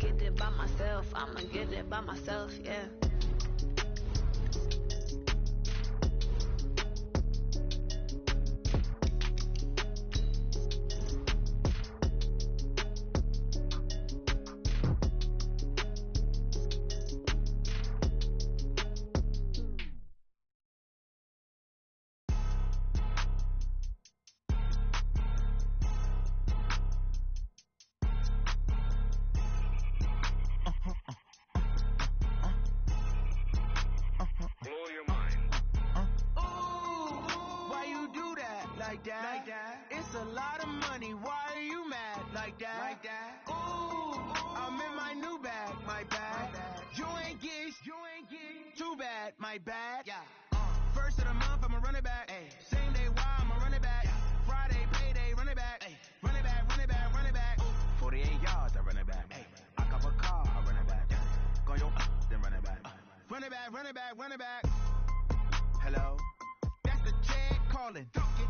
get it by myself. I'ma get it by myself, yeah. Like that. It's a lot of money. Why are you mad like that? Like that. Ooh, I'm in my new bag, my bag. You ain't get too bad, my bad. Yeah. First of the month, I'ma run it back. Ay. Same day, why I'ma run it back. Yeah. Friday, payday, run it back. Ay. Run it back, run it back, run it back. Ooh. 48 yards, I run it back. Ay. I cop a car, I run it back. Yeah. Go your then run it back. Run it back, run it back, run it back. Hello? That's the check calling.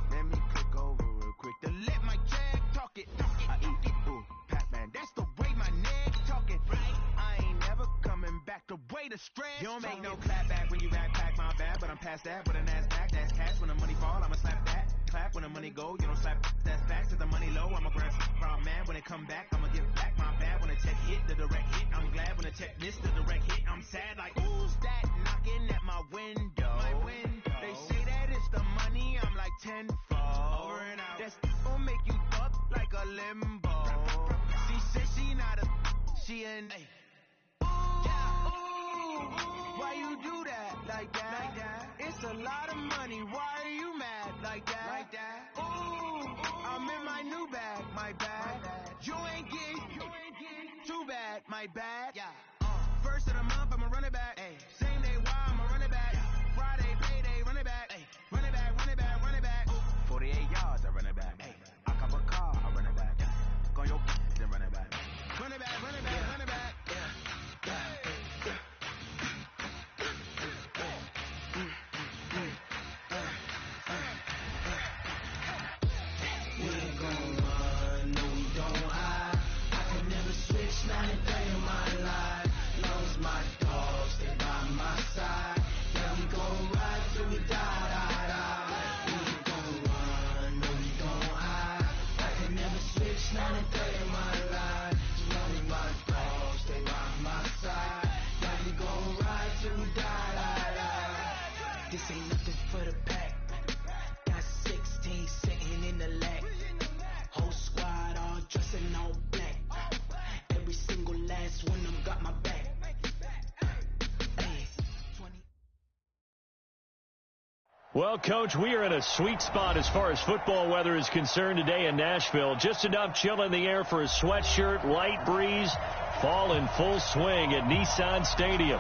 Let me click over real quick to let my check talk it. I eat it, ooh, Pac-Man. That's the way my neck talking. Right? I ain't never coming back. The way the stress. You don't make no clap back when you rap pack my bad, but I'm past that. But a NASDAQ, that's cash. When the money fall, I'ma slap that. Clap when the money go, you don't slap. That's facts. Cause the money low, I'ma grab some man. When it come back, I'ma give back my bad. When the check hit, the direct hit. I'm glad when the check missed the direct hit. I'm sad like who's that knocking at my window? My window. They say that it's the money. I'm like tenfold. Over and out. That's gon' make you up like a limbo. She said she not a. She an. Ay. Why you do that like that? Like that? It's a lot of money. Why are you mad like that? Like that? Ooh, I'm in my new bag, my bag. You ain't get too bad, my bad. Yeah. First of the month, I'ma run it back. Ay. Same day, why I'ma run it back. Friday, payday, run it back. Ay. Run it back, run it back, run it back. Ooh. 48 yards, I run it back. Ay. I cop a car, I run it back. Go your then run it back. Run it back, run it back, yeah. Run it back. Yeah. This ain't nothing for the pack. Got 16 sitting in the lag. Whole squad all dressing all black. Every single last one of them got my back. Well, Coach, we are in a sweet spot as far as football weather is concerned today in Nashville. Just enough chill in the air for a sweatshirt, light breeze, fall in full swing at Nissan Stadium.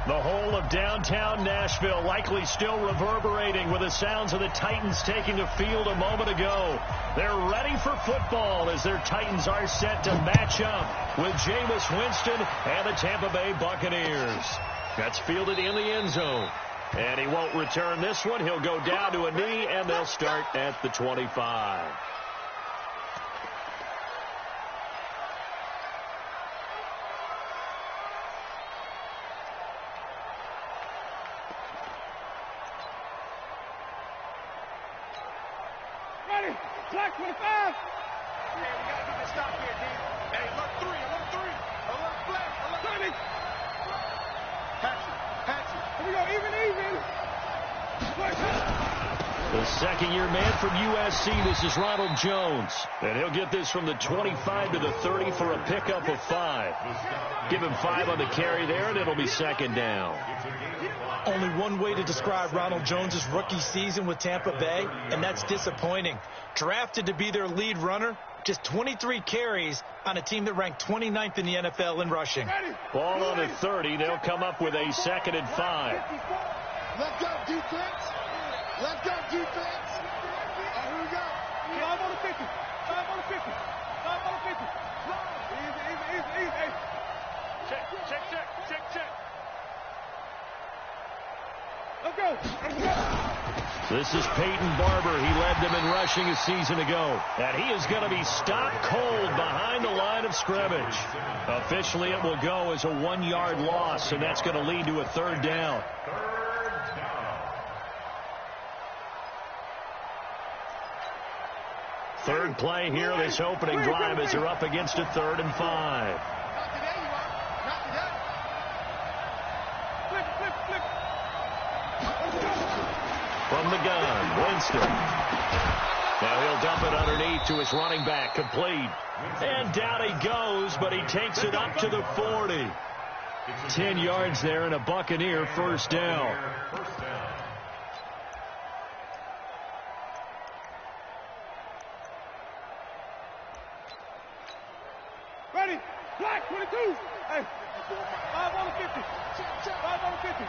The whole of downtown Nashville likely still reverberating with the sounds of the Titans taking the field a moment ago. They're ready for football as their Titans are set to match up with Jameis Winston and the Tampa Bay Buccaneers. That's fielded in the end zone. And he won't return this one. He'll go down to a knee, and they'll start at the 25. Ready, flag 25. Hey, we gotta get this stop here, D. Hey, alert 3, alert flag, alert. Ready. Patch it. Here we go, even. The second-year man from USC, this is Ronald Jones. And he'll get this from the 25 to the 30 for a pickup of 5. Give him 5 on the carry there, and it'll be second down. Only one way to describe Ronald Jones' rookie season with Tampa Bay, and that's disappointing. Drafted to be their lead runner, just 23 carries on a team that ranked 29th in the NFL in rushing. Ball on the 30. They'll come up with a second and 5. Let's go, defense. Let's go, defense. All right, here we go. 5 on the 50. 5 on the 50. 5 on the 50. Easy. Check. Let's go. Let's go. This is Peyton Barber. He led them in rushing a season ago. And he is going to be stopped cold behind the line of scrimmage. Officially, it will go as a 1-yard loss, and that's going to lead to a third down. Third play here, this opening drive as they're up against a 3rd and 5. From the gun, Winston. Now he'll dump it underneath to his running back, complete. And down he goes, but he takes it up to the 40. 10 yards there and a Buccaneer first down. Ready? Black 22. Hey, 5 on the 50. 5 on the 50.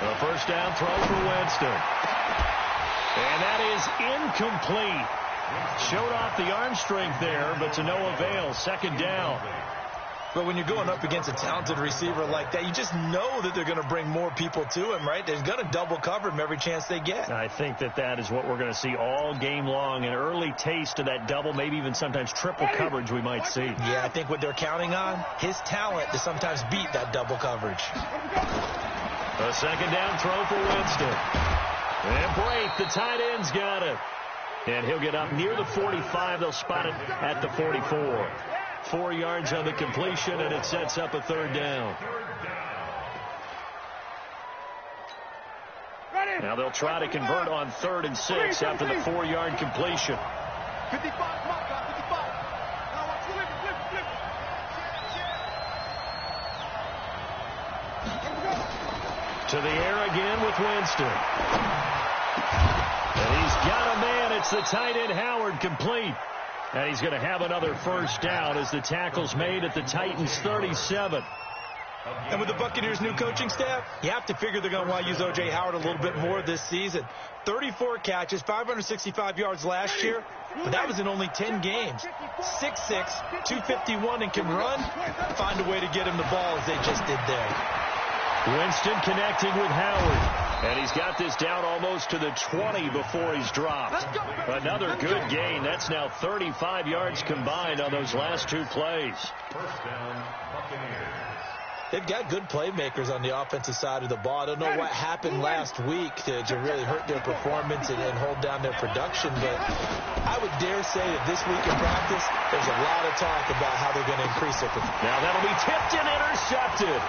A first down throw for Winston. And that is incomplete. Showed off the arm strength there, but to no avail. Second down. But when you're going up against a talented receiver like that, you just know that they're going to bring more people to him, right? They're going to double cover him every chance they get. I think that is what we're going to see all game long. An early taste of that double, maybe even sometimes triple coverage we might see. Yeah, I think what they're counting on, his talent to sometimes beat that double coverage. A second down throw for Winston. And Blake, the tight end's got it. And he'll get up near the 45. They'll spot it at the 44. 4 yards on the completion, and it sets up a third down. Now they'll try to convert on 3rd and 6 after the 4-yard completion. 55, mark, 55. Now watch, flip. To the air again with Winston. And he's got a man. It's the tight end Howard, complete. And he's going to have another first down as the tackle's made at the Titans' 37. And with the Buccaneers' new coaching staff, you have to figure they're going to want to use O.J. Howard a little bit more this season. 34 catches, 565 yards last year, but that was in only 10 games. 6'6", 251, and can run. Find a way to get him the ball as they just did there. Winston connecting with Howard. And he's got this down almost to the 20 before he's dropped. Another good gain. That's now 35 yards combined on those last 2 plays. First down, Buccaneers. They've got good playmakers on the offensive side of the ball. I don't know what happened last week to really hurt their performance and hold down their production, but I would dare say that this week in practice, there's a lot of talk about how they're going to increase their performance. Now that'll be tipped and intercepted.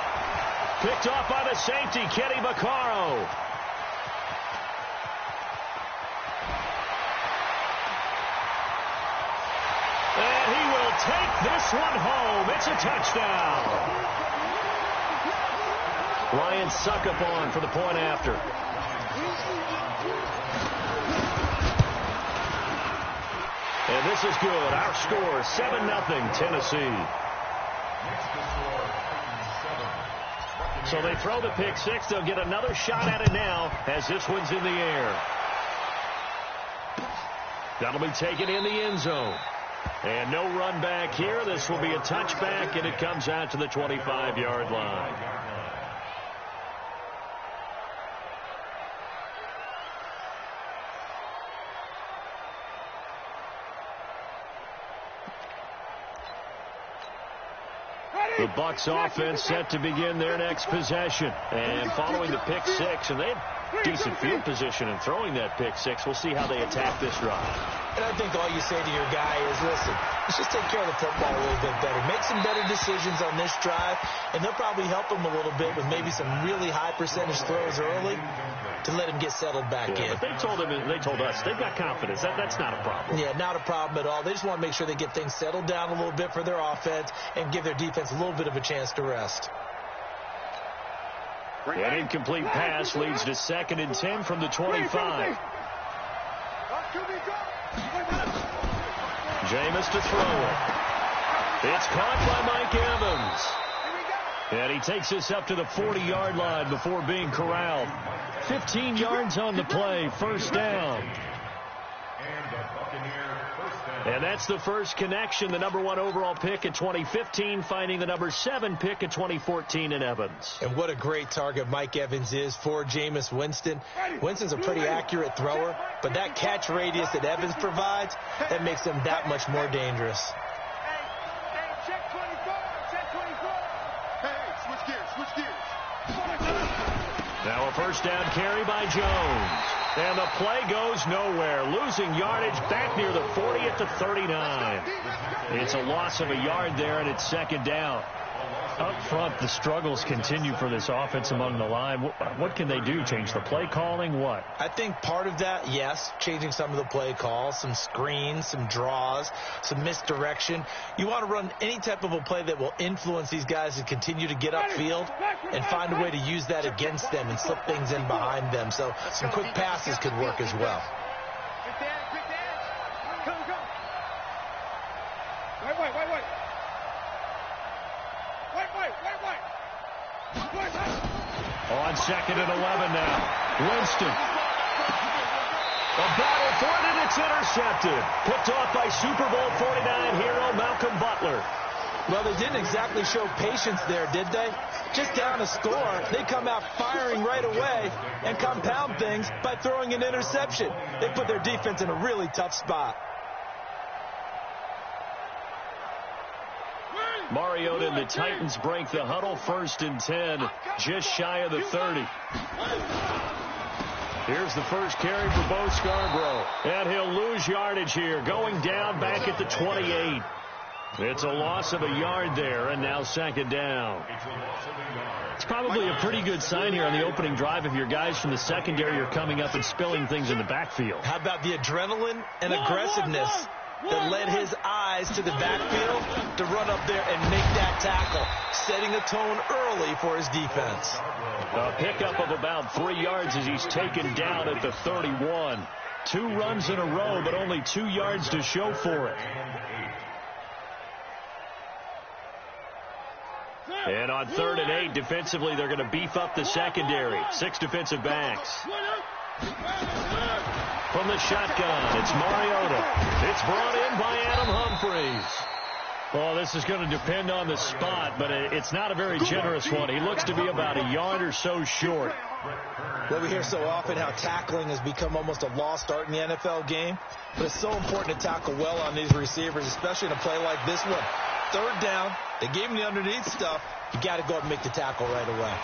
Picked off by the safety, Kenny Vaccaro. And he will take this one home. It's a touchdown. Ryan Suckup on for the point after. And this is good. Our score, 7-0 Tennessee. So they throw the pick six. They'll get another shot at it now as this one's in the air. That'll be taken in the end zone. And no run back here. This will be a touchback, and it comes out to the 25-yard line. The Bucs offense set to begin their next possession. And following the pick six, and they have decent field position in throwing that pick six. We'll see how they attack this drive. And I think all you say to your guy is, listen, let's just take care of the football a little bit better. Make some better decisions on this drive, and they'll probably help him a little bit with maybe some really high percentage throws early to let him get settled back in. But they told us they've got confidence. That's not a problem. Yeah, not a problem at all. They just want to make sure they get things settled down a little bit for their offense and give their defense a little bit of a chance to rest. An incomplete pass leads to 2nd and 10 from the 25. Jameis to throw it. It's caught by Mike Evans. And he takes this up to the 40-yard line before being corralled. 15 yards on the play, first down. And the Buccaneer first down. And that's the first connection, the number 1 overall pick in 2015, finding the number 7 pick in 2014 in Evans. And what a great target Mike Evans is for Jameis Winston. Winston's a pretty accurate thrower, but that catch radius that Evans provides, that makes him that much more dangerous. Hey, check 24, check 24. Hey, switch gears. Now a first down carry by Jones. And the play goes nowhere, losing yardage back near the 40 at the 39. It's a loss of a yard there, and it's second down. Up front, the struggles continue for this offense among the line. What can they do? Change the play calling? What? I think part of that, yes, changing some of the play calls, some screens, some draws, some misdirection. You want to run any type of a play that will influence these guys to continue to get upfield and find a way to use that against them and slip things in behind them. So some quick passes could work as well. Quick dance. Come. Wait. On second and 11 now. Winston. A battle for it, and it's intercepted. Picked off by Super Bowl 49 hero Malcolm Butler. Well, they didn't exactly show patience there, did they? Just down a score, they come out firing right away and compound things by throwing an interception. They put their defense in a really tough spot. Mariota and the Titans break the huddle, 1st and 10, just shy of the 30. Here's the first carry for Bo Scarborough. And he'll lose yardage here, going down back at the 28. It's a loss of a yard there, and now second down. It's probably a pretty good sign here on the opening drive if your guys from the secondary are coming up and spilling things in the backfield. How about the adrenaline and aggressiveness that led his eyes to the backfield to run up there and make that tackle, setting a tone early for his defense. A pickup of about 3 yards as he's taken down at the 31. 2 runs in a row, but only 2 yards to show for it. And on 3rd and 8, defensively, they're going to beef up the secondary. 6 defensive backs. From the shotgun, it's Mariota. It's brought in by Adam Humphries. Well, this is going to depend on the spot, but it's not a very generous one. He looks to be about a yard or so short. Well, we hear so often how tackling has become almost a lost art in the NFL game, but it's so important to tackle well on these receivers, especially in a play like this one. 3rd down, they gave him the underneath stuff. You got to go up and make the tackle right away.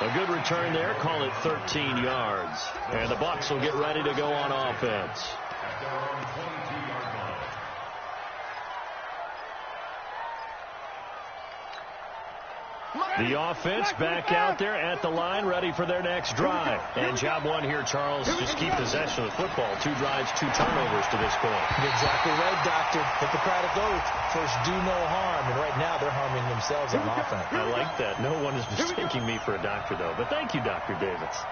A good return there, call it 13 yards. And the Bucs will get ready to go on offense. The offense back out there at the line, ready for their next drive. And job one here, Charles, just keep possession of the football. 2 drives, 2 turnovers to this point. You're exactly right, Doctor. Hippocratic oath, first do no harm. And right now they're harming themselves on offense. I like that. No one is mistaking me for a doctor, though. But thank you, Dr. Davis.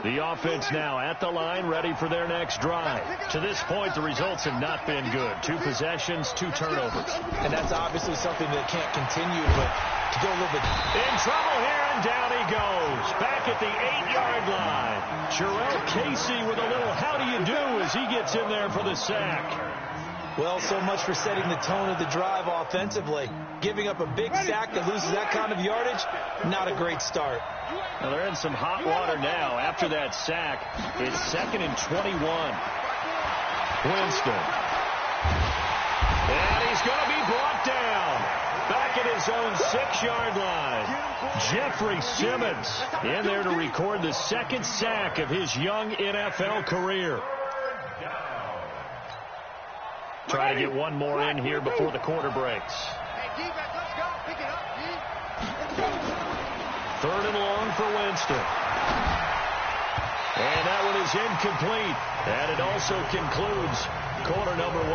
The offense now at the line, ready for their next drive. To this point, the results have not been good. 2 possessions, 2 turnovers. And that's obviously something that can't continue, but to go a little bit. In trouble here, and down he goes. Back at the 8-yard line. Jarrell Casey with a little how do you do as he gets in there for the sack. Well, so much for setting the tone of the drive offensively. Giving up a big sack that loses that kind of yardage, not a great start. Now they're in some hot water now after that sack. It's 2nd and 21. Winston. And he's going to be brought down. Back at his own 6-yard line. Jeffrey Simmons in there to record the 2nd sack of his young NFL career. Try to get one more in here before the quarter breaks. Hey, defense, let's go. Pick it up, D. Let's go. 3rd and long for Winston. And that one is incomplete. And it also concludes quarter number 1.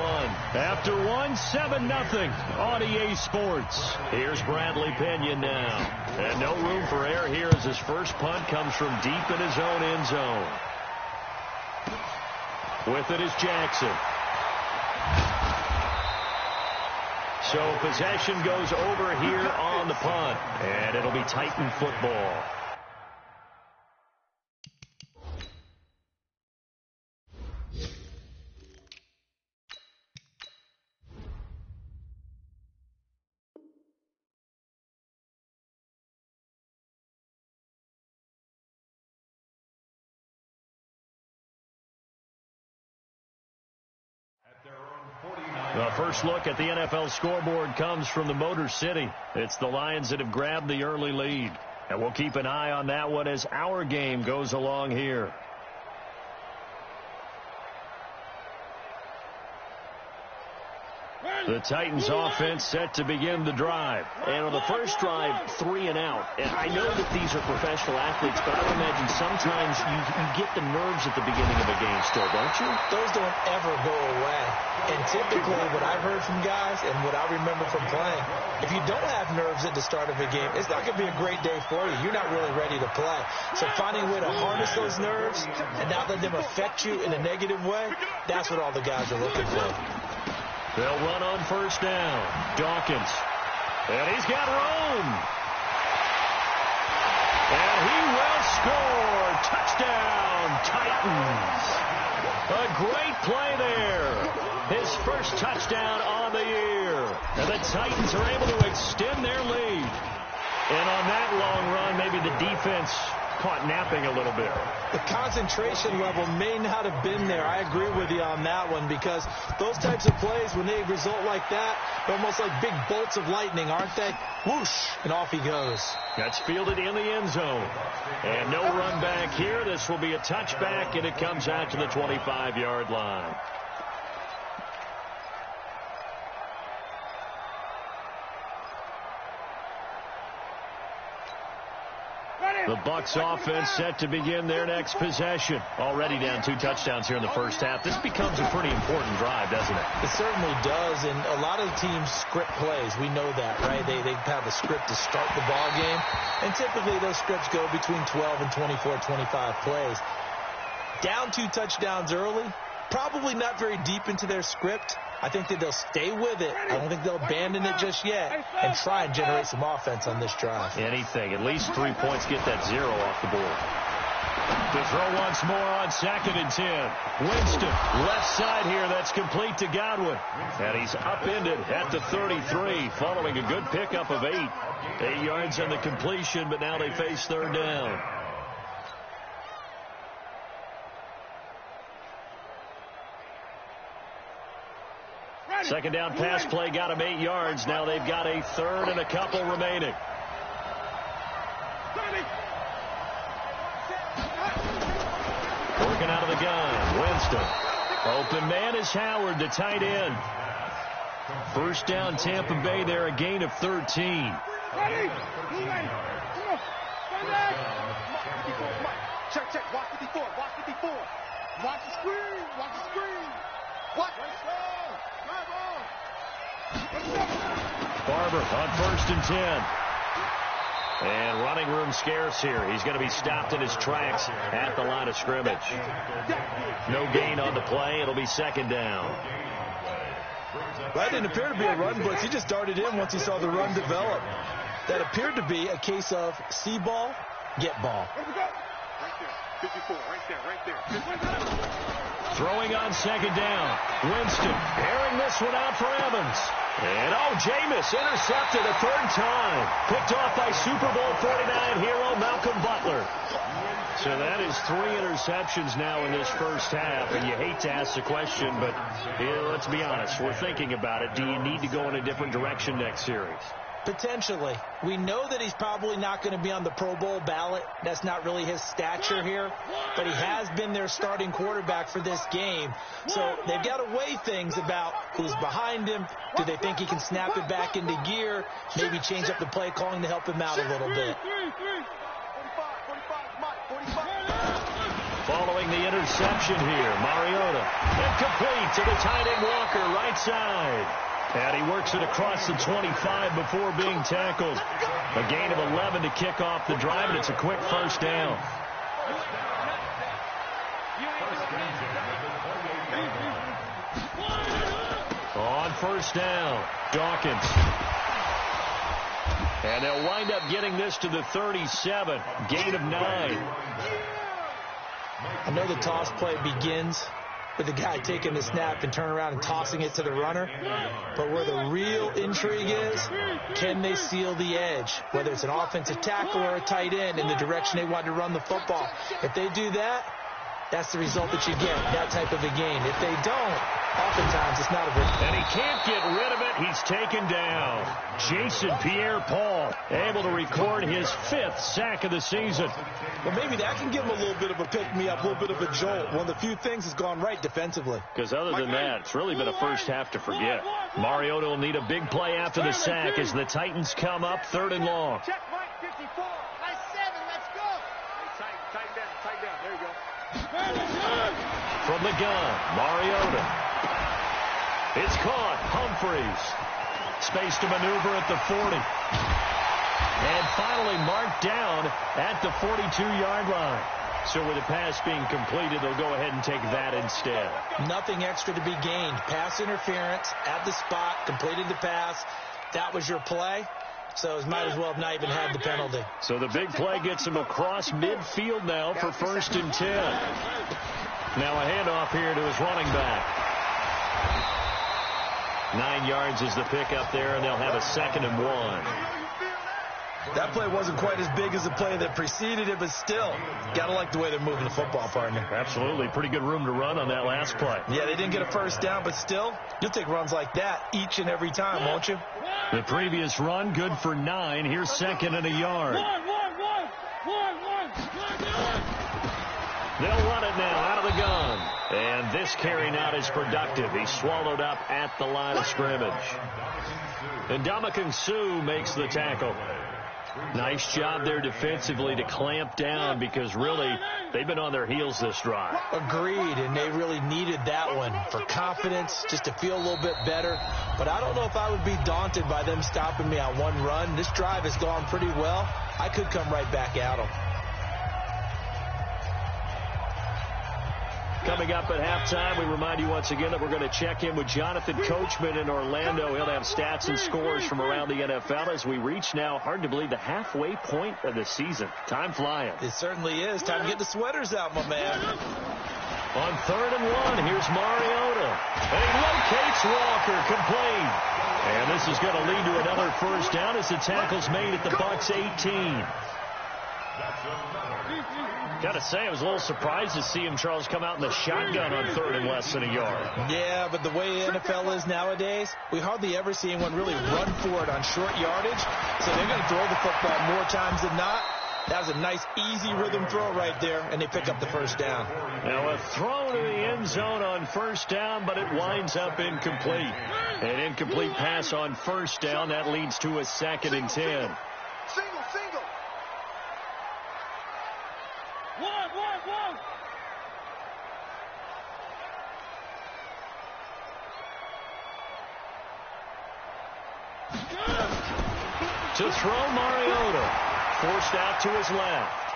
After 7-0 on EA Sports. Here's Bradley Pinion now. And no room for error here as his first punt comes from deep in his own end zone. With it is Jackson. So possession goes over here on the punt, and it'll be Titan football. The first look at the NFL scoreboard comes from the Motor City. It's the Lions that have grabbed the early lead. And we'll keep an eye on that one as our game goes along here. The Titans offense set to begin the drive. And on the first drive, 3 and out. And I know that these are professional athletes, but I would imagine sometimes you get the nerves at the beginning of a game still, don't you? Those don't ever go away. And typically what I've heard from guys and what I remember from playing, if you don't have nerves at the start of a game, it's not going to be a great day for you. You're not really ready to play. So finding a way to harness those nerves and not let them affect you in a negative way, that's what all the guys are looking for. They'll run on first down. Dawkins. And he's got room. And he will score. Touchdown, Titans. A great play there. His first touchdown on the year. And the Titans are able to extend their lead. And on that long run, maybe the defense caught napping a little bit. The concentration level may not have been there. I agree with you on that one, because those types of plays, when they result like that, they're almost like big bolts of lightning, aren't they? Whoosh, and off he goes. That's fielded in the end zone. And no run back here. This will be a touchback, and it comes out to the 25-yard line. The Bucs offense set to begin their next possession. Already down 2 touchdowns here in the first half. This becomes a pretty important drive, doesn't it? It certainly does, and a lot of teams script plays. We know that, right? They have a script to start the ball game, and typically those scripts go between 12 and 24, 25 plays. Down 2 touchdowns early, probably not very deep into their script. I think that they'll stay with it. I don't think they'll abandon it just yet and try and generate some offense on this drive. Anything. At least 3 points. Get that 0 off the board. To throw once more on 2nd and 10. Winston, left side here. That's complete to Godwin. And he's upended at the 33 following a good pickup of 8. 8 yards on the completion, but now they face 3rd down. Second down pass play got him 8 yards. Now they've got a 3rd and a couple remaining. Working out of the gun. Winston. Open man is Howard, the tight end. First down Tampa Bay there, a gain of 13. Check. Watch 54. Watch the screen. What? Barber on 1st and 10. And running room scarce here. He's going to be stopped in his tracks at the line of scrimmage. No gain on the play. It'll be 2nd down. That didn't appear to be a run blitz. He just darted in once he saw the run develop. That appeared to be a case of see ball, get ball. Right there. 54. Right there. Throwing on 2nd down. Winston airing this one out for Evans. And Jameis intercepted a 3rd time. Picked off by Super Bowl 49 hero Malcolm Butler. So that is 3 interceptions now in this first half. And you hate to ask the question, but let's be honest. We're thinking about it. Do you need to go in a different direction next series? Potentially. We know that he's probably not going to be on the Pro Bowl ballot. That's not really his stature here. But he has been their starting quarterback for this game. So they've got to weigh things about who's behind him. Do they think he can snap it back into gear? Maybe change up the play calling to help him out a little bit. Following the interception here, Mariota. Incomplete to the tight end Walker, right side. And he works it across the 25 before being tackled. A gain of 11 to kick off the drive, and it's a quick first down. On first down. Dawkins. And they'll wind up getting this to the 37. Gain of 9. I know the toss play begins with the guy taking the snap and turn around and tossing it to the runner. But where the real intrigue is, can they seal the edge? Whether it's an offensive tackle or a tight end in the direction they want to run the football. If they do that, that's the result that you get, that type of a game. If they don't, oftentimes it's not a good. And he can't get rid of it. He's taken down. Jason Pierre-Paul able to record his 5th sack of the season. Well, maybe that can give him a little bit of a pick-me-up, a little bit of a jolt. One of the few things has gone right defensively. Because other than that, it's really been a first half to forget. Mariota will need a big play after the sack as the Titans come up 3rd and long. Check Mike 54. Nice 7. Let's go. Tighten down. Tighten down. There you go. From the gun, Mariota. It's caught. Humphreys. Space to maneuver at the 40. And finally marked down at the 42-yard line. So with the pass being completed, they'll go ahead and take that instead. Nothing extra to be gained. Pass interference at the spot, completed the pass. That was your play. So it might as well have not even had the penalty. So the big play gets him across midfield now for 1st and 10. Now a handoff here to his running back. 9 yards is the pickup there, and they'll have a 2nd and 1. That play wasn't quite as big as the play that preceded it, but still, got to like the way they're moving the football, partner. Absolutely. Pretty good room to run on that last play. Yeah, they didn't get a first down, but still, you'll take runs like that each and every time, won't you? The previous run, good for 9. Here's 2nd and a yard. They'll run it now out of the gun. And this carry not as productive. He's swallowed up at the line of scrimmage. And Ndamukong Suh makes the tackle. Nice job there defensively to clamp down because really they've been on their heels this drive. Agreed, and they really needed that one for confidence, just to feel a little bit better. But I don't know if I would be daunted by them stopping me on one run. This drive has gone pretty well. I could come right back at them. Coming up at halftime, we remind you once again that we're going to check in with Jonathan Coachman in Orlando. He'll have stats and scores from around the NFL as we reach now, hard to believe, the halfway point of the season. Time flying. It certainly is. Time to get the sweaters out, my man. On 3rd and 1, here's Mariota. And he locates Walker, complete. And this is going to lead to another first down as the tackle's made at the Bucs 18. Got to say, I was a little surprised to see him, Charles, come out in the shotgun on 3rd and less than a yard. Yeah, but the way the NFL is nowadays, we hardly ever see anyone really run for it on short yardage. So they're going to throw the football more times than not. That was a nice, easy rhythm throw right there, and they pick up the first down. Now a throw to the end zone on first down, but it winds up incomplete. An incomplete pass on first down. That leads to a 2nd and 10. Single. One. To throw Mariota. Forced out to his left.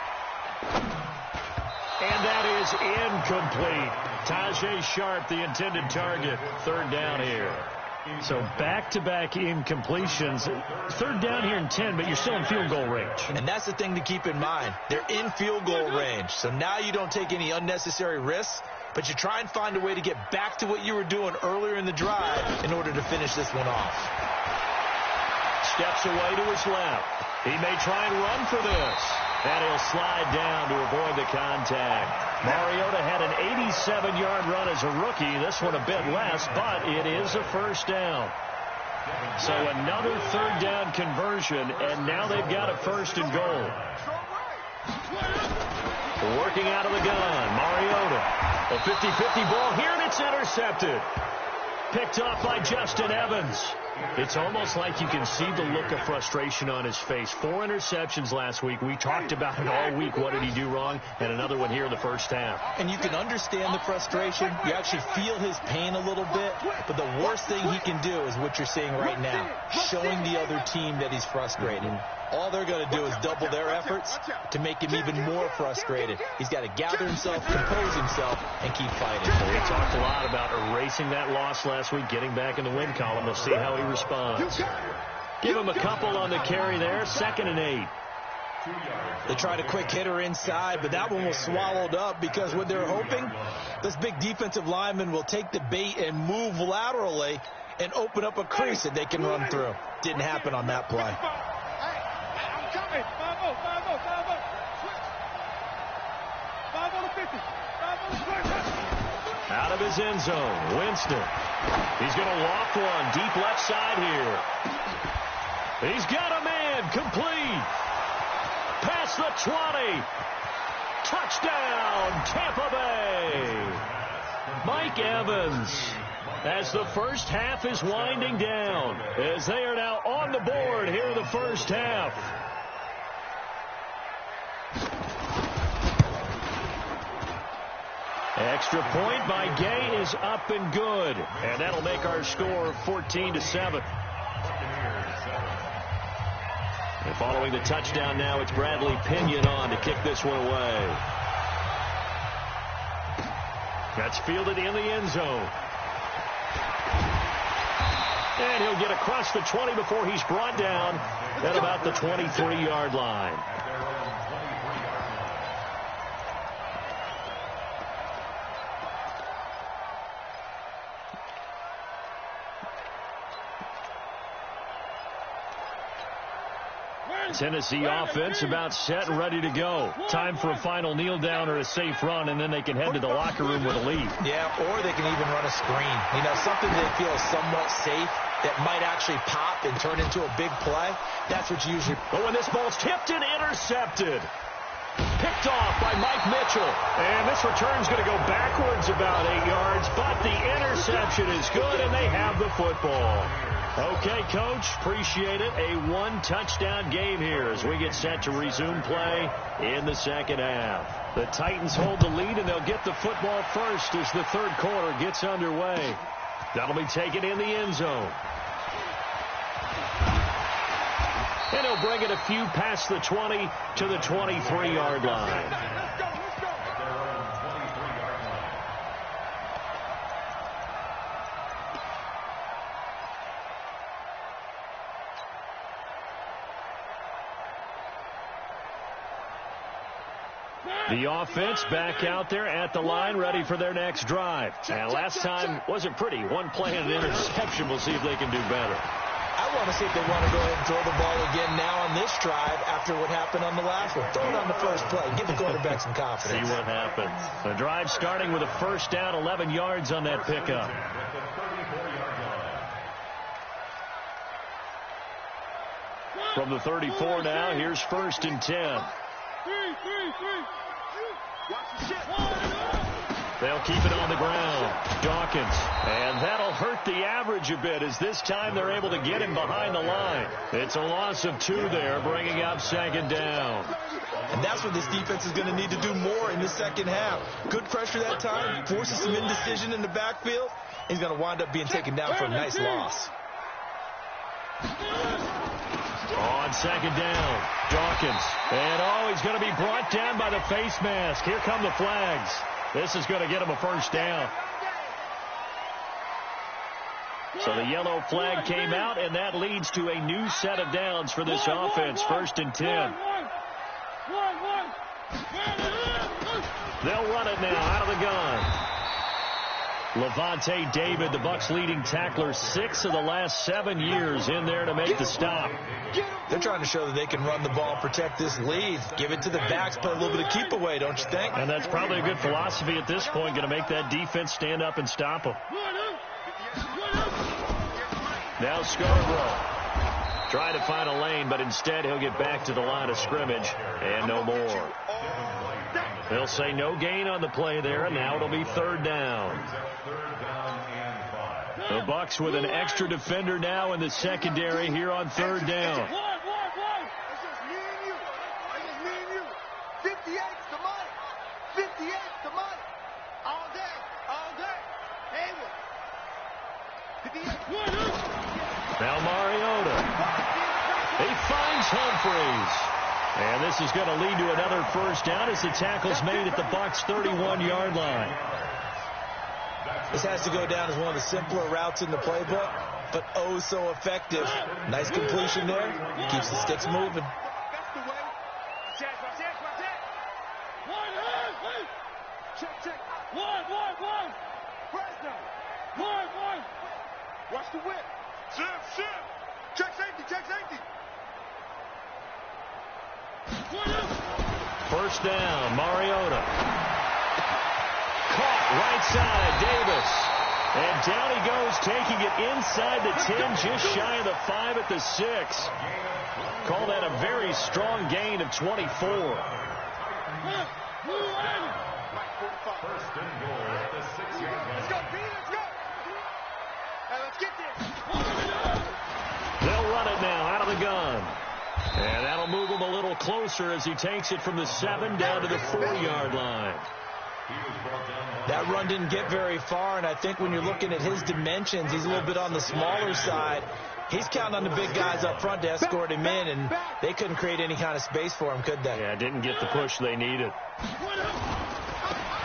And that is incomplete. Tajay Sharp, the intended target. 3rd down here. So back-to-back incompletions. 3rd down here in 10, but you're still in field goal range. And that's the thing to keep in mind. They're in field goal range. So now you don't take any unnecessary risks, but you try and find a way to get back to what you were doing earlier in the drive in order to finish this one off. Steps away to his left. He may try and run for this. And he'll slide down to avoid the contact. Mariota had an 87-yard run as a rookie. This one a bit less, but it is a first down. So another 3rd down conversion, and now they've got a 1st and goal. Working out of the gun, Mariota. A 50-50 ball here, and it's intercepted. Picked off by Justin Evans. It's almost like you can see the look of frustration on his face. 4 interceptions last week. We talked about it all week. What did he do wrong? And another one here in the first half. And you can understand the frustration. You actually feel his pain a little bit. But the worst thing he can do is what you're seeing right now, showing the other team that he's frustrated. all they're going to do is double their efforts to make him even more frustrated. He's got to gather himself, compose himself, and keep fighting. We talked a lot about erasing that loss last week, getting back in the win column. We'll see how he responds. Give him a couple on the carry there, 2nd and 8. They tried a quick hitter inside, but that one was swallowed up because what they're hoping, this big defensive lineman will take the bait and move laterally and open up a crease that they can run through. Didn't happen on that play. Out of his end zone, Winston. He's going to loft one deep left side here. He's got a man, complete. Past the 20. Touchdown, Tampa Bay. Mike Evans, as the first half is winding down, as they are now on the board here in the first half. Extra point by Gay is up and good, and that'll make our score 14-7. And following the touchdown now, it's Bradley Pinion on to kick this one away. That's fielded in the end zone. And he'll get across the 20 before he's brought down at about the 23-yard line. Tennessee offense about set and ready to go. Time for a final kneel down or a safe run, and then they can head to the locker room with a lead. Yeah, or they can even run a screen. You know, something they feel is somewhat safe that might actually pop and turn into a big play. That's what you usually... But when this ball's tipped and intercepted. Picked off by Mike Mitchell. And this return's going to go backwards about 8 yards, but the interception is good, and they have the football. Okay, Coach, appreciate it. A one-touchdown game here as we get set to resume play in the second half. The Titans hold the lead, and they'll get the football first as the third quarter gets underway. That'll be taken in the end zone. And he'll bring it a few past the 20 to the 23-yard line. The offense back out there at the line, ready for their next drive. And last time wasn't pretty. One play and an interception. We'll see if they can do better. I want to see if they want to go ahead and throw the ball again now on this drive after what happened on the last one. Throw it on the first play. Give the quarterback some confidence. See what happens. The drive starting with a first down, 11 yards on that pickup. From the 34 now, here's 1st and 10. They'll keep it on the ground. Dawkins. And that'll hurt the average a bit as this time they're able to get him behind the line. It's a loss of 2 there, bringing up 2nd down. And that's what this defense is going to need to do more in the second half. Good pressure that time. Forces some indecision in the backfield. He's going to wind up being taken down for a nice loss. On 2nd down, Dawkins. And he's going to be brought down by the face mask. Here come the flags. This is going to get him a first down. So the yellow flag came out, and that leads to a new set of downs for this offense. 1st and 10. They'll run it now out of the gun. Levante David, the Bucs' leading tackler, 6 of the last 7 years in there to make the stop. They're trying to show that they can run the ball and protect this lead. Give it to the backs, play a little bit of keep away, don't you think? And that's probably a good philosophy at this point, going to make that defense stand up and stop them. Now Scarborough. Try to find a lane, but instead he'll get back to the line of scrimmage and no more. They'll say no gain on the play there, and now it'll be 3rd down. The Bucs with an extra defender now in the secondary here on 3rd down. 58's the money. 58's the money. All day. All day. Haywood. 58. Now Mariota. He finds Humphreys. And this is going to lead to another first down as the tackle's made at the Bucs' 31-yard line. This has to go down as one of the simpler routes in the playbook, but oh so effective. Nice completion there. Keeps the sticks moving. That's the way. Watch that. Check. One. Press down. One. Watch the whip. Shift. Check safety. First down, Mariota. Caught right side, Davis. And down he goes, taking it inside the 10, just shy of the 5 at the 6. Call that a very strong gain of 24. First and goal at the 6-yard line. Let's go, B. Let's go. Hey, let's get this. They'll run it now out of the gun. And that'll move him a little closer as he takes it from the 7 down to the 4-yard line. That run didn't get very far, and I think when you're looking at his dimensions, he's a little bit on the smaller side. He's counting on the big guys up front to escort him in, and they couldn't create any kind of space for him, could they? Yeah, didn't get the push they needed.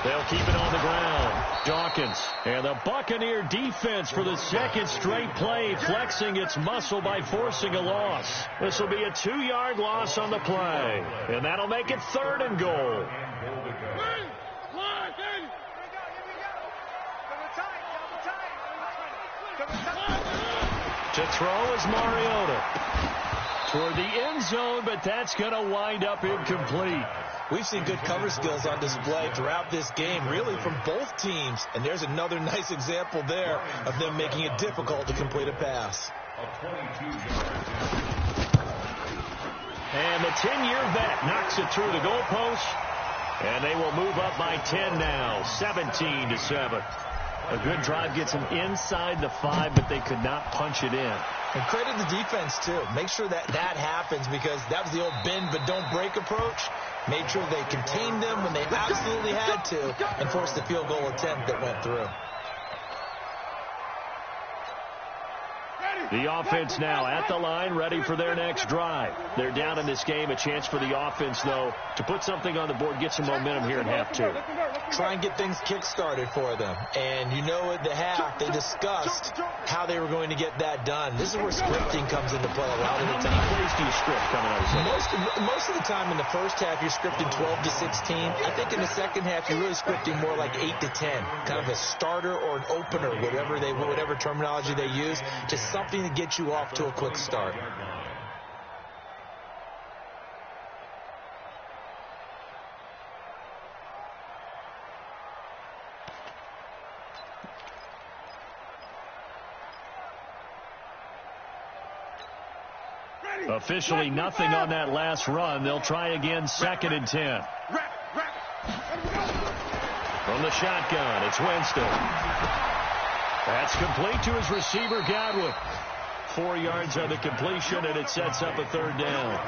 They'll keep it on the ground. Dawkins. And the Buccaneer defense for the second straight play, flexing its muscle by forcing a loss. This will be a 2-yard loss on the play. And that'll make it 3rd and goal. To throw is Mariota. Toward the end zone, but that's going to wind up incomplete. We've seen good cover skills on display throughout this game, really from both teams. And there's another nice example there of them making it difficult to complete a pass. And the 10-year vet knocks it through the goalpost. And they will move up by 10 now, 17-7. A good drive gets them inside the 5, but they could not punch it in. And credit the defense, too. Make sure that happens, because that was the old bend but don't break approach. Made sure they contained them when they absolutely had to and forced the field goal attempt that went through. The offense now at the line, ready for their next drive. They're down in this game. A chance for the offense, though, to put something on the board, get some momentum here in half 2. Try and get things kick-started for them. And you know at the half, they discussed how they were going to get that done. This is where scripting comes into play a lot of the time. How many plays do you script coming out of the Most of the time in the first half, you're scripting 12 to 16. I think in the second half, you're really scripting more like 8 to 10. Kind of a starter or an opener, whatever terminology they use, just something to get you off to a quick start. Officially nothing on that last run. They'll try again, 2nd and 10. From the shotgun, it's Winston. That's complete to his receiver, Godwin. 4 yards on the completion, and it sets up a 3rd down.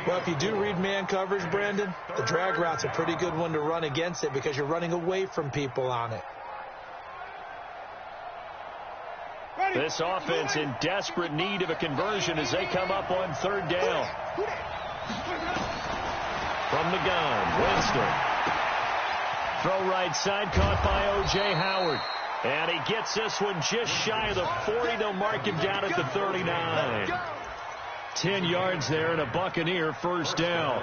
Well, if you do read man coverage, Brandon, the drag route's a pretty good one to run against it because you're running away from people on it. This offense in desperate need of a conversion as they come up on 3rd down. From the gun, Winston. Throw right side, caught by O.J. Howard. And he gets this one just shy of the 40. They'll mark him down at the 39. 10 yards there and a Buccaneer first down.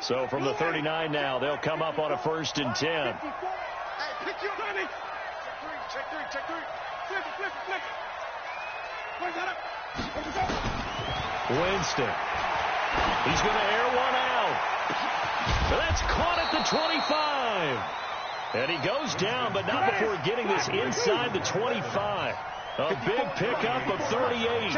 So from the 39 now, they'll come up on a 1st and 10. Pick your money. Check three. Flip it. Winston. He's going to air one out. That's caught at the 25. And he goes down, but not before getting this inside the 25. A big pickup of 38.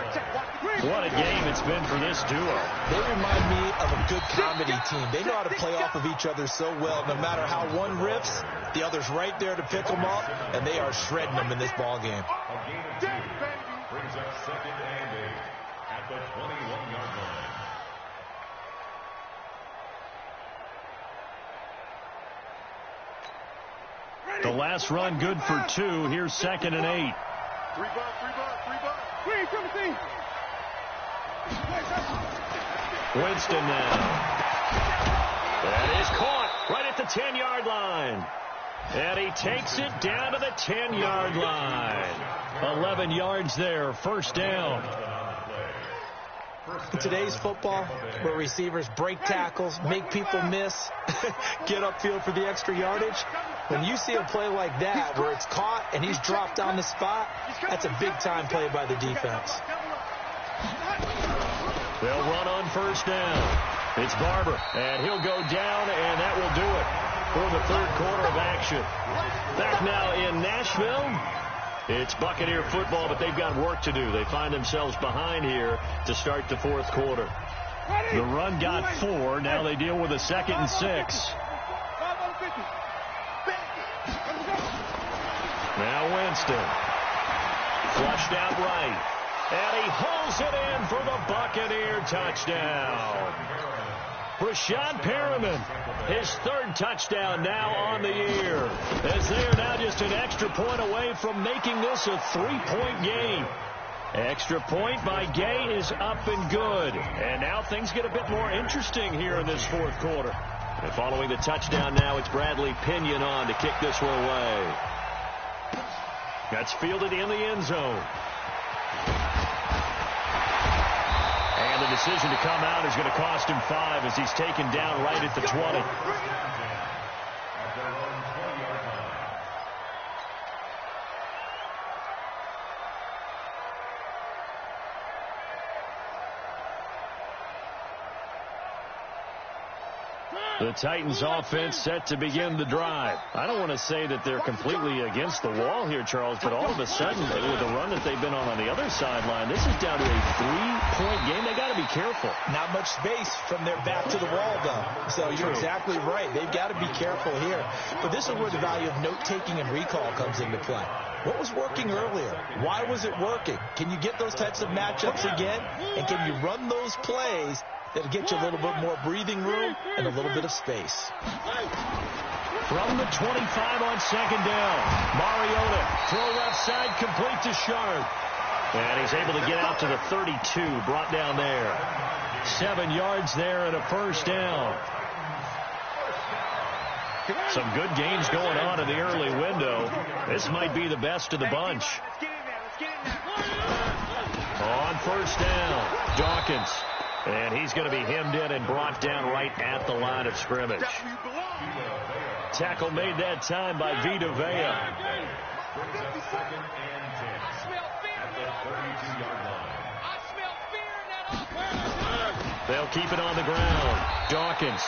What a game it's been for this duo. They remind me of a good comedy team. They know how to play off of each other so well. No matter how one riffs, the other's right there to pick them up, and they are shredding them in this ball game. Brings up 2nd and 8 at the 21-yard line. The last run good for 2. Here's 2nd and 8. Three bud. Green, 17. Winston now. That is caught right at the 10-yard line. And he takes it down to the 10-yard line. 11 yards there, first down. In today's football, where receivers break tackles, make people miss, get upfield for the extra yardage, when you see a play like that where it's caught and he's dropped on the spot, that's a big-time play by the defense. They'll run on first down. It's Barber, and he'll go down, and that will do it for the third quarter of action. Back now in Nashville. It's Buccaneer football, but they've got work to do. They find themselves behind here to start the fourth quarter. The run got 4. Now they deal with a 2nd and 6. Now Winston. Flushed out right. And he hauls it in for the Buccaneer touchdown. Rashad Perriman, his 3rd touchdown now on the year, as they are now just an extra point away from making this a 3-point game. Extra point by Gay is up and good. And now things get a bit more interesting here in this fourth quarter. And following the touchdown now, it's Bradley Pinion on to kick this one away. That's fielded in the end zone. And the decision to come out is going to cost him 5 as he's taken down right at the 20. The Titans offense set to begin the drive. I don't want to say that they're completely against the wall here, Charles, but all of a sudden, with the run that they've been on the other sideline, this is down to a 3-point game. They got to be careful. Not much space from their back to the wall, though. So you're exactly right. They've got to be careful here. But this is where the value of note-taking and recall comes into play. What was working earlier? Why was it working? Can you get those types of matchups again? And can you run those plays that'll get you a little bit more breathing room and a little bit of space? From the 25 on second down, Mariota, throw left side, complete to Sharp. And he's able to get out to the 32, brought down there. 7 yards there and a first down. Some good games going on in the early window. This might be the best of the bunch. On first down, Dawkins. And he's going to be hemmed in and brought down right at the line of scrimmage. Tackle made that time by Vita Vea. They'll keep it on the ground. Dawkins.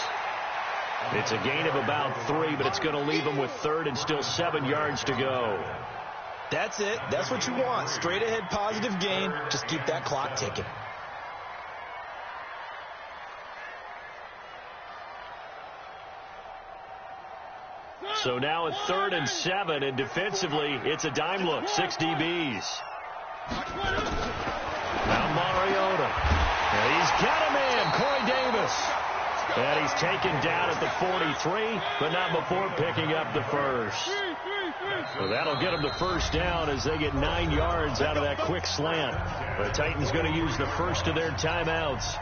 It's a gain of about 3, but it's going to leave them with 3rd and still 7 yards to go. That's it. That's what you want. Straight ahead positive gain. Just keep that clock ticking. So now a 3rd and 7, and defensively, it's a dime look. 6 DBs. Now Mariota. And he's got a man, Corey Davis. And he's taken down at the 43, but not before picking up the first. So that'll get them the first down as they get 9 yards out of that quick slant. The Titans going to use the first of their timeouts.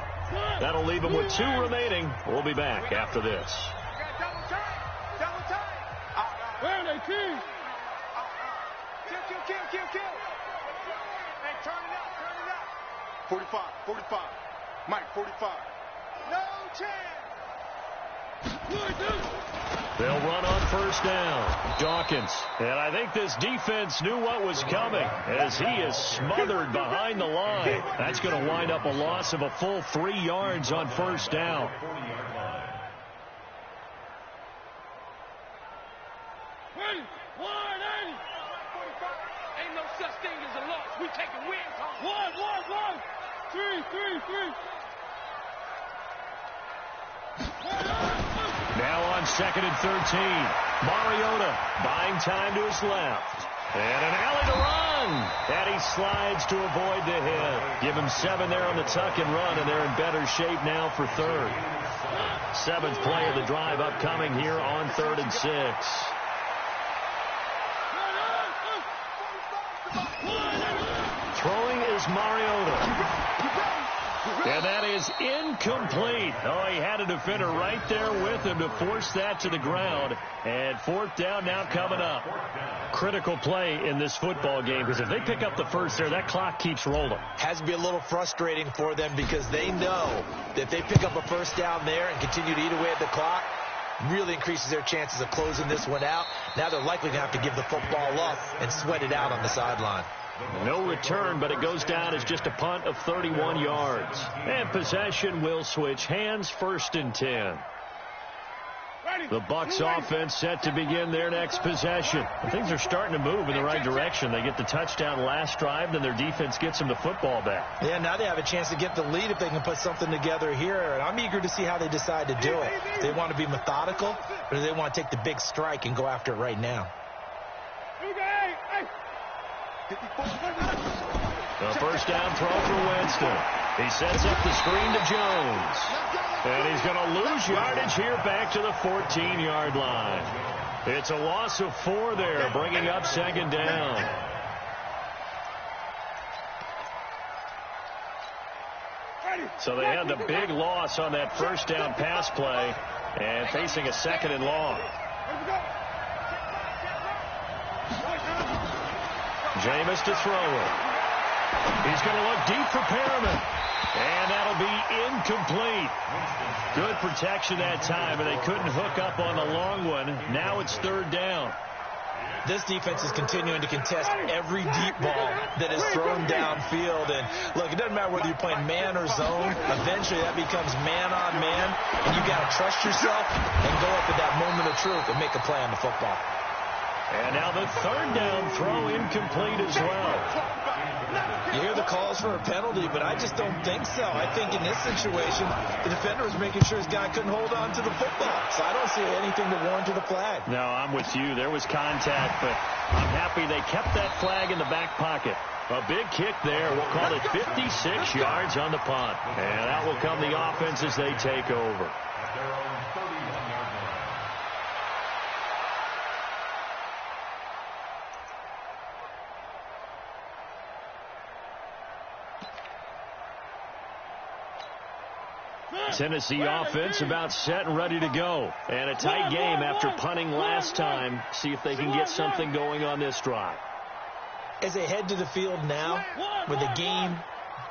That'll leave them with 2 remaining. We'll be back after this. Where are they, team? Kill. Hey, turn it up. 45. Mike, 45. No chance. They'll run on first down. Dawkins. And I think this defense knew what was coming as he is smothered behind the line. That's going to wind up a loss of a full 3 yards on first down. Ain't no such thing as a loss. We taking wins home. One. Three. Now on 2nd and 13. Mariota buying time to his left. And an alley to run. And he slides to avoid the hit. Give him 7 there on the tuck and run, and they're in better shape now for 3rd. 7th play of the drive upcoming here on 3rd and 6. is Mariota. And that is incomplete. Oh, he had a defender right there with him to force that to the ground. And fourth down now coming up. Critical play in this football game, because if they pick up the first there, that clock keeps rolling. Has to be a little frustrating for them, because they know that if they pick up a first down there and continue to eat away at the clock, really increases their chances of closing this one out. Now they're likely going to have to give the football up and sweat it out on the sideline. No return, but it goes down as just a punt of 31 yards. And possession will switch hands, 1st and 10. The Bucs offense set to begin their next possession. Things are starting to move in the right direction. They get the touchdown last drive, then their defense gets them the football back. Yeah, now they have a chance to get the lead if they can put something together here. And I'm eager to see how they decide to do it. They want to be methodical, or do they want to take the big strike and go after it right now? The first down throw for Winston. He sets up the screen to Jones. And he's going to lose yardage here back to the 14-yard line. It's a loss of 4 there, bringing up 2nd down. So they had the big loss on that first down pass play and facing a 2nd and long. Jameis to throw it. He's going to look deep for Perriman. And that'll be incomplete. Good protection that time, and they couldn't hook up on the long one. Now it's 3rd down. This defense is continuing to contest every deep ball that is thrown downfield. And, look, it doesn't matter whether you're playing man or zone. Eventually that becomes man on man, and you got to trust yourself and go up at that moment of truth and make a play on the football. And now the 3rd down throw incomplete as well. You hear the calls for a penalty, but I just don't think so. I think in this situation, the defender was making sure his guy couldn't hold on to the football. So I don't see anything to warrant the flag. No, I'm with you. There was contact, but I'm happy they kept that flag in the back pocket. A big kick there. We'll call it 56 yards on the punt. And out will come the offense as they take over. Tennessee offense about set and ready to go. And a tight game after punting last time. See if they can get something going on this drive. As they head to the field now, with the game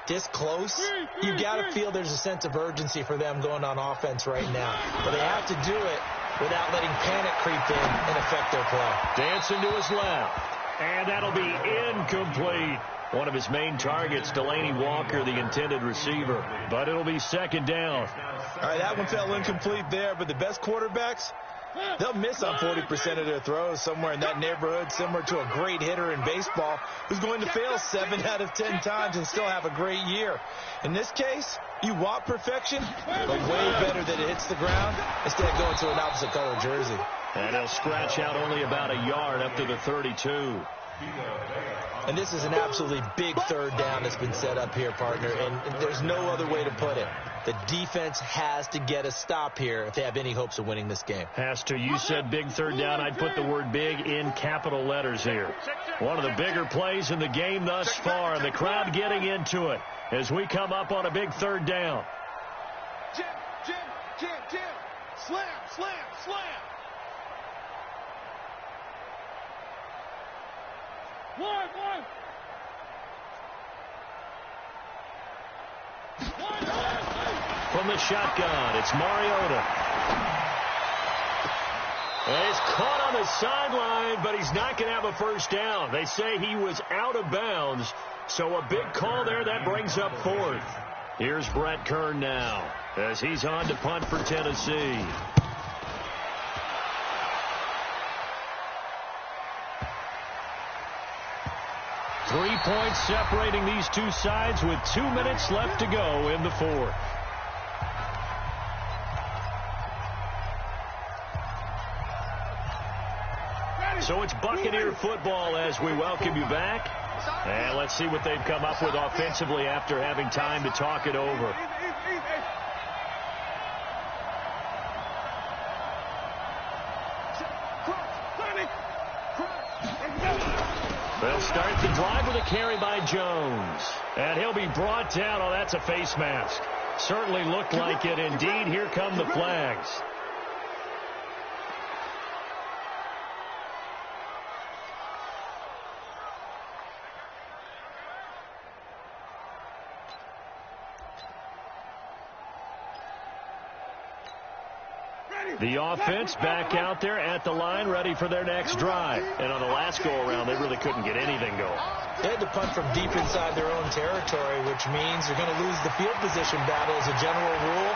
this close, you got to feel there's a sense of urgency for them going on offense right now. But they have to do it without letting panic creep in and affect their play. Dancing to his left. And that'll be incomplete. One of his main targets, Delaney Walker, the intended receiver. But it'll be 2nd down. All right, that one fell incomplete there, but the best quarterbacks, they'll miss on 40% of their throws, somewhere in that neighborhood, similar to a great hitter in baseball who's going to fail 7 out of 10 times and still have a great year. In this case, you want perfection, but way better that it hits the ground instead of going to an opposite color jersey. And he'll scratch out only about a yard up to the 32. And this is an absolutely big 3rd down that's been set up here, partner, and there's no other way to put it. The defense has to get a stop here if they have any hopes of winning this game. Has to. You said big 3rd down. I'd put the word big in capital letters here. One of the bigger plays in the game thus far, and the crowd getting into it as we come up on a big 3rd down. Jim. Slam. One. From the shotgun, it's Mariota. And he's caught on the sideline, but he's not going to have a first down. They say he was out of bounds, so a big call there. That brings up 4th. Here's Brett Kern now as he's on to punt for Tennessee. 3 points separating these two sides with 2 minutes left to go in the 4th. So it's Buccaneer football as we welcome you back. And let's see what they've come up with offensively after having time to talk it over. They'll start the drive with a carry by Jones. And he'll be brought down. Oh, that's a face mask. Certainly looked like it. Indeed, here come the flags. The offense back out there at the line, ready for their next drive. And on the last go-around, they really couldn't get anything going. They had to punt from deep inside their own territory, which means they're going to lose the field position battle as a general rule.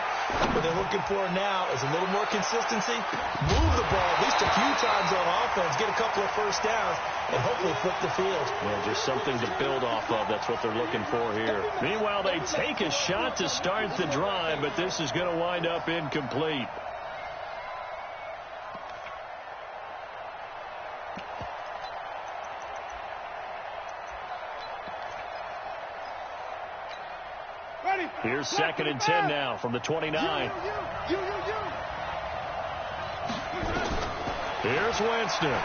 What they're looking for now is a little more consistency, move the ball at least a few times on offense, get a couple of first downs, and hopefully flip the field. Yeah, just something to build off of. That's what they're looking for here. Meanwhile, they take a shot to start the drive, but this is going to wind up incomplete. Here's 2nd and 10 now from the 29. Here's Winston.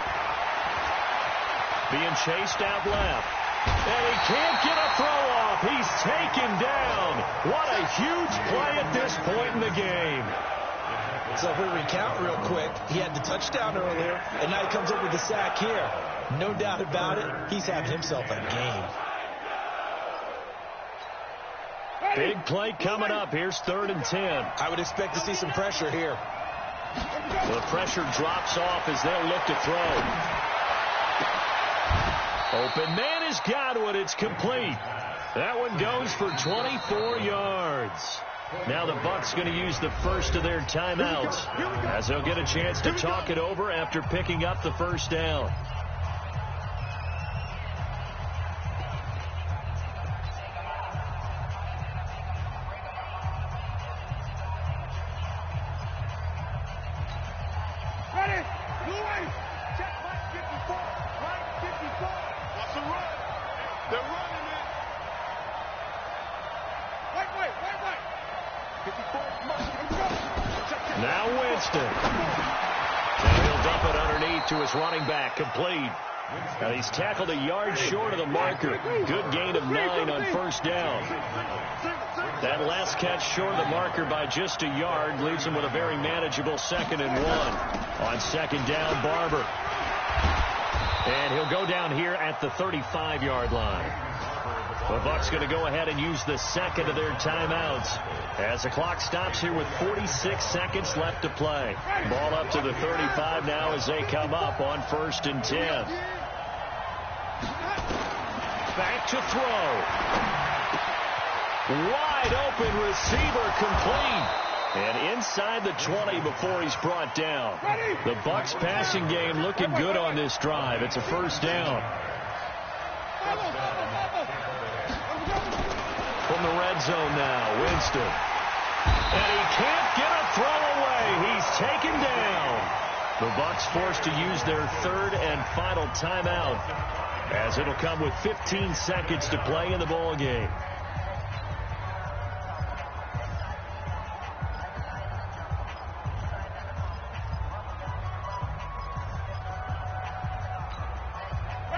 Being chased out left. And he can't get a throw off. He's taken down. What a huge play at this point in the game. So if we recount real quick, he had the touchdown earlier, and now he comes up with the sack here. No doubt about it, he's having himself a game. Big play coming up. Here's 3rd and 10. I would expect to see some pressure here. The pressure drops off as they'll look to throw. Open man is Godwin. It's complete. That one goes for 24 yards. Now the Bucs going to use the first of their timeouts as they'll get a chance to talk it over after picking up the first down. Now Winston. And he'll dump it underneath to his running back, complete. And he's tackled a yard short of the marker. Good gain of 9 on first down. That last catch short of the marker by just a yard leaves him with a very manageable 2nd and 1. On 2nd down, Barber. And he'll go down here at the 35-yard line. The Bucs going to go ahead and use the second of their timeouts as the clock stops here with 46 seconds left to play. Ball up to the 35 now as they come up on 1st and 10. Back to throw. Wide open receiver, complete. And inside the 20 before he's brought down. The Bucs passing game looking good on this drive. It's a first down. From the red zone now, Winston. And he can't get a throw away. He's taken down. The Bucs forced to use their 3rd and final timeout as it'll come with 15 seconds to play in the ball game.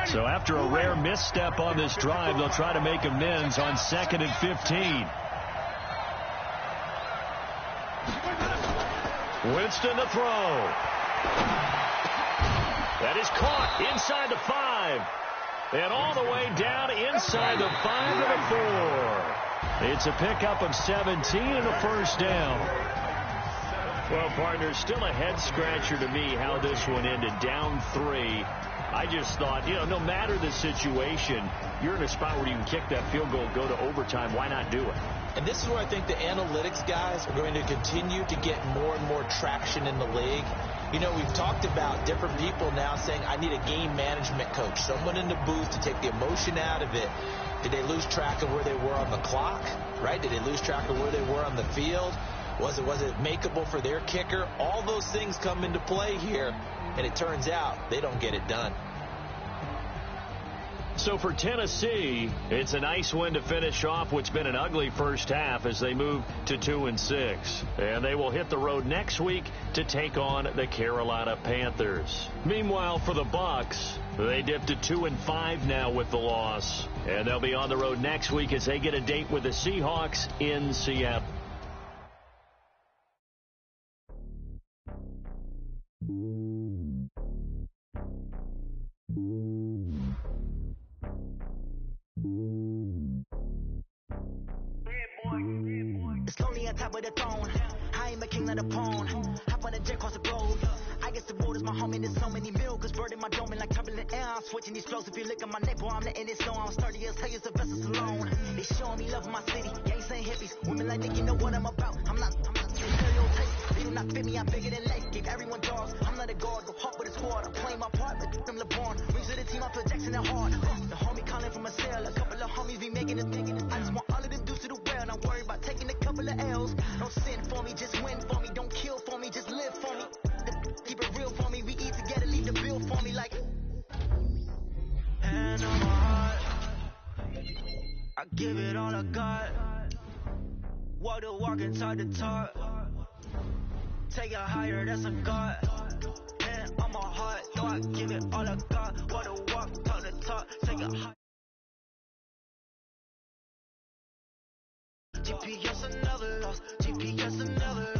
So after a rare misstep on this drive, they'll try to make amends on 2nd and 15. Winston to throw. That is caught inside the 5. And all the way down inside the 5 to the 4. It's a pickup of 17 and a first down. Well, partner, still a head-scratcher to me how this one ended. Down 3. I just thought, no matter the situation, you're in a spot where you can kick that field goal, go to overtime. Why not do it? And this is where I think the analytics guys are going to continue to get more and more traction in the league. We've talked about different people now saying, I need a game management coach, someone in the booth to take the emotion out of it. Did they lose track of where they were on the clock, right? Did they lose track of where they were on the field? Was it makeable for their kicker? All those things come into play here, and it turns out they don't get it done. So for Tennessee, it's a nice win to finish off what's been an ugly first half as they move to 2-6. And they will hit the road next week to take on the Carolina Panthers. Meanwhile, for the Bucs, they dipped to 2-5 now with the loss. And they'll be on the road next week as they get a date with the Seahawks in Seattle. It's lonely on top of the throne. I am a king of the pawn. Hop on the jet across the globe. I guess the road is my home and there's so many milkers burning my dome and like turbulent air. I'm switching these flows. If you look at my neck, boy, I'm letting it snow. I'm sturdy as hell as a vessel alone. They showing me love in my city. Gangs ain't hippies. Women like me, you know what I'm about. I'm not stereotypes. They do not fit me. I'm bigger than life. Give everyone dogs. I'm not a guard. Go hard with a squad. I'm playing my part, but I'm LeBron. Rings to the team. I feel Jackson and hard. The homie calling from a cell. A couple of homies be making it thinking. I just want all of them dudes to the well. Not worry about taking a couple of L's. Don't sin for me, just win for me. Don't kill for me, just live for me. Keep it real for me. We eat together, leave the bill for me like. And on my heart, I give it all I got. Walk the walk and talk the talk. Take it higher, that's a God. And on my heart, no, I give it all I got. Walk the walk, talk the talk. Take it higher. GPS another loss. GPS another